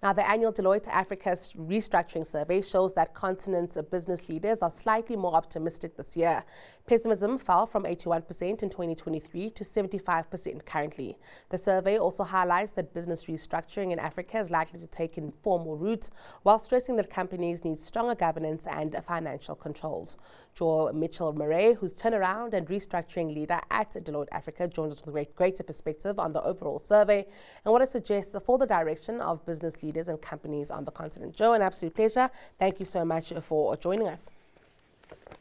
Now, the annual Deloitte Africa Restructuring Survey shows that continent's business leaders are slightly more optimistic this year. Pessimism fell from 81% in 2023 to 75% currently. The survey also highlights that business restructuring in Africa is likely to take informal routes, while stressing that companies need stronger governance and financial controls. Jo Mitchell-Marais, who's turnaround and restructuring leader at Deloitte Africa, joins us with a greater perspective on the overall survey and what it suggests for the direction of business leaders and companies on the continent. Jo, an absolute pleasure. Thank you so much for joining us.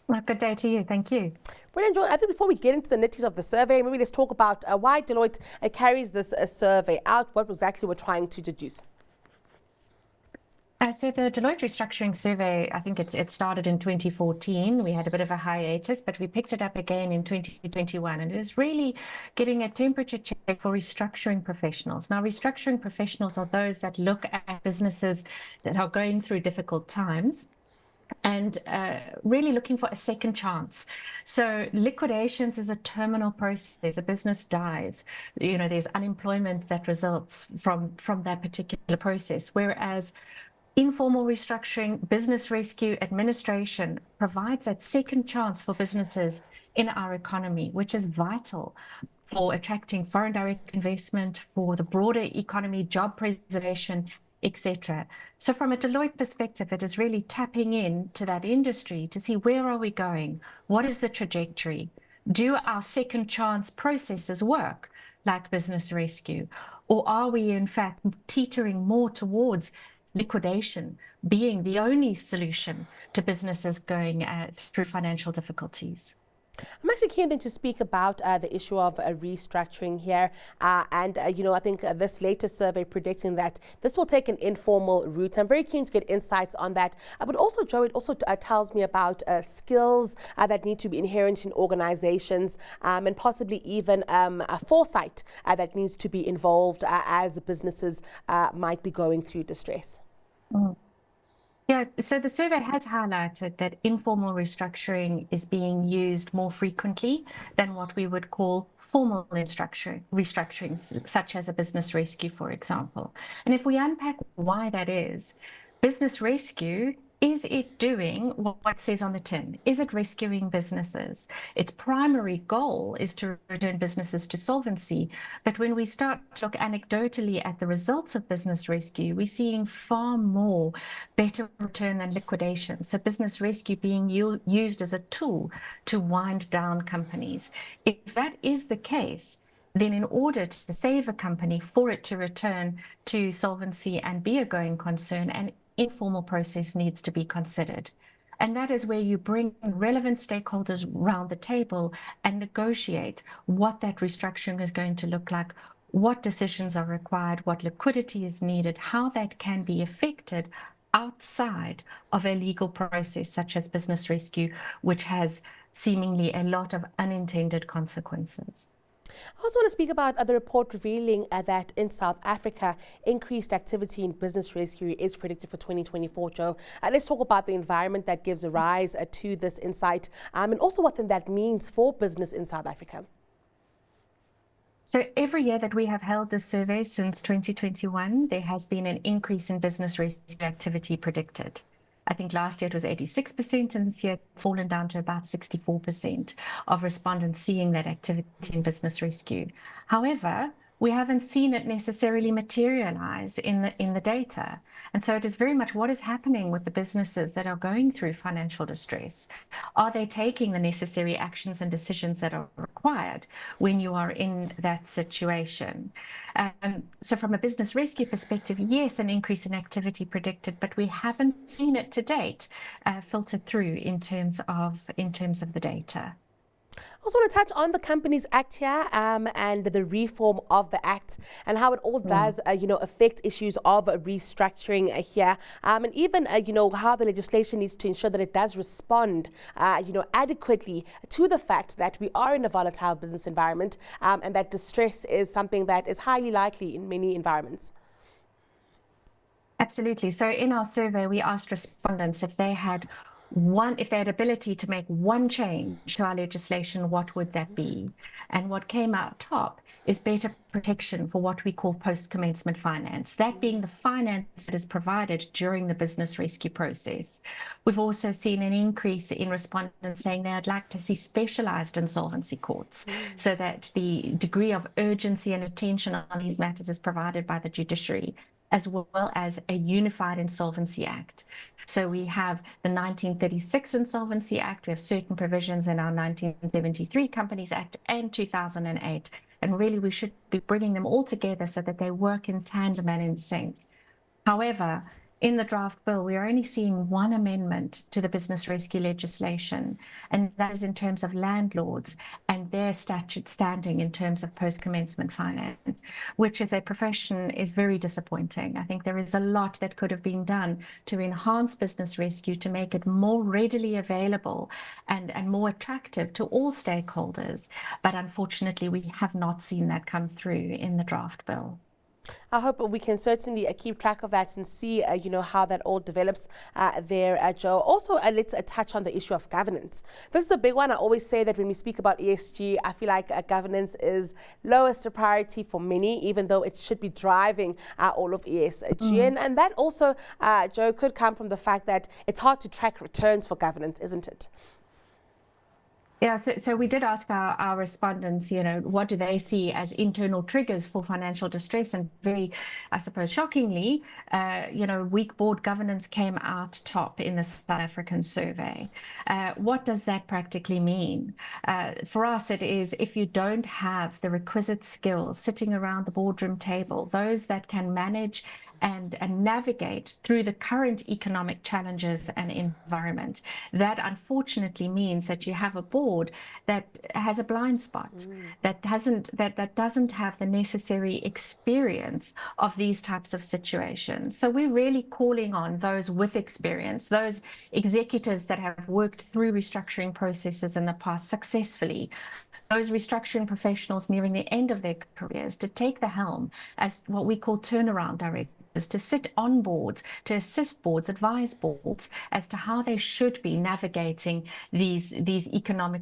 Well, good day to you. Thank you. Brilliant, Jo. I think before we get into the nitties of the survey, maybe let's talk about why Deloitte carries this survey out, what exactly we're trying to deduce. So the Deloitte Restructuring Survey, I think it started in 2014. We had a bit of a hiatus, but we picked it up again in 2021. And it was really getting a temperature check for restructuring professionals. Now, restructuring professionals are those that look at businesses that are going through difficult times and really looking for a second chance. So liquidations is a terminal process. A business dies. You know, there's unemployment that results from that particular process. Whereas informal restructuring, business rescue, administration provides that second chance for businesses in our economy, which is vital for attracting foreign direct investment, for the broader economy, job preservation, etc. So from a Deloitte perspective, it is really tapping into that industry to see where are we going? What is the trajectory? Do our second chance processes work like business rescue? Or are we in fact teetering more towards liquidation being the only solution to businesses going through financial difficulties? I'm actually keen then to speak about the issue of restructuring here. I think this latest survey predicting that this will take an informal route. I'm very keen to get insights on that. But also, Jo, it also tells me about skills that need to be inherent in organizations and possibly even a foresight that needs to be involved as businesses might be going through distress. Mm. Yeah, so the survey has highlighted that informal restructuring is being used more frequently than what we would call formal restructuring, such as a business rescue, for example. And if we unpack why that is, business rescue, is it doing what it says on the tin? Is it rescuing businesses? Its primary goal is to return businesses to solvency. But when we start to look anecdotally at the results of business rescue, we're seeing far more better return than liquidation. So business rescue being used as a tool to wind down companies. If that is the case, then in order to save a company, for it to return to solvency and be a going concern, an informal process needs to be considered. And that is where you bring relevant stakeholders around the table and negotiate what that restructuring is going to look like, what decisions are required, what liquidity is needed, how that can be effected outside of a legal process such as business rescue, which has seemingly a lot of unintended consequences. I also want to speak about the report revealing that in South Africa, increased activity in business rescue is predicted for 2024, Jo. Let's talk about the environment that gives rise to this insight and also what then that means for business in South Africa. So every year that we have held this survey since 2021, there has been an increase in business rescue activity predicted. I think last year it was 86%, and this year it's fallen down to about 64% of respondents seeing that activity in business rescue. However, we haven't seen it necessarily materialize in the data. And so it is very much what is happening with the businesses that are going through financial distress. Are they taking the necessary actions and decisions that are required when you are in that situation? So from a business rescue perspective, yes, an increase in activity predicted, but we haven't seen it to date filtered through in terms of the data. I also want to touch on the Companies Act here and the reform of the Act and how it all does, affect issues of restructuring here and even, how the legislation needs to ensure that it does respond, adequately to the fact that we are in a volatile business environment and that distress is something that is highly likely in many environments. Absolutely. So in our survey, we asked respondents if they had if they had ability to make one change to our legislation, what would that be? And what came out top is better protection for what we call post-commencement finance, that being the finance that is provided during the business rescue process. We've also seen an increase in respondents saying they'd like to see specialized insolvency courts so that the degree of urgency and attention on these matters is provided by the judiciary, as well as a unified insolvency act. So we have the 1936 Insolvency Act, we have certain provisions in our 1973 Companies Act and 2008. And really we should be bringing them all together so that they work in tandem and in sync. However, in the draft bill, we are only seeing one amendment to the business rescue legislation, and that is in terms of landlords and their statute standing in terms of post-commencement finance, which as a profession is very disappointing. I think there is a lot that could have been done to enhance business rescue, to make it more readily available and more attractive to all stakeholders. But unfortunately, we have not seen that come through in the draft bill. I hope we can certainly keep track of that and see, how that all develops there, Jo. Also, let's touch on the issue of governance. This is a big one. I always say that when we speak about ESG, I feel like governance is lowest priority for many, even though it should be driving all of ESG. And that also, Jo, could come from the fact that it's hard to track returns for governance, isn't it? Yeah, so we did ask our respondents, what do they see as internal triggers for financial distress? And very, I suppose, shockingly, weak board governance came out top in the South African survey. What does that practically mean? For us, it is if you don't have the requisite skills sitting around the boardroom table, those that can manage and navigate through the current economic challenges and environment. That unfortunately means that you have a board that has a blind spot, that doesn't have the necessary experience of these types of situations. So we're really calling on those with experience, those executives that have worked through restructuring processes in the past successfully, those restructuring professionals nearing the end of their careers, to take the helm as what we call turnaround directors, to sit on boards, to assist boards, advise boards as to how they should be navigating these economic,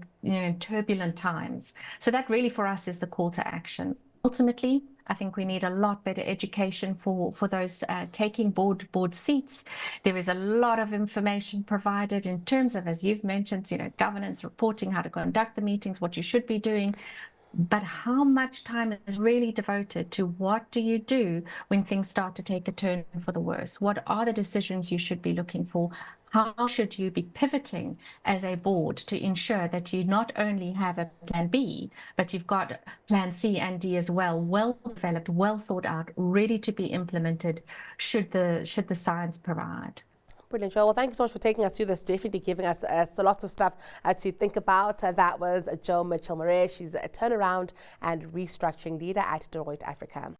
turbulent times. So that really for us is the call to action. Ultimately, I think we need a lot better education for those taking board seats. There is a lot of information provided in terms of, as you've mentioned, governance, reporting, how to conduct the meetings, what you should be doing. But how much time is really devoted to what do you do when things start to take a turn for the worse? What are the decisions you should be looking for? How should you be pivoting as a board to ensure that you not only have a plan B, but you've got plan C and D as well, well developed, well thought out, ready to be implemented should the science provide. Brilliant, Jo. Well, thank you so much for taking us through this, definitely giving us lots of stuff to think about. That was Jo Mitchell-Marais. She's a turnaround and restructuring leader at Deloitte Africa.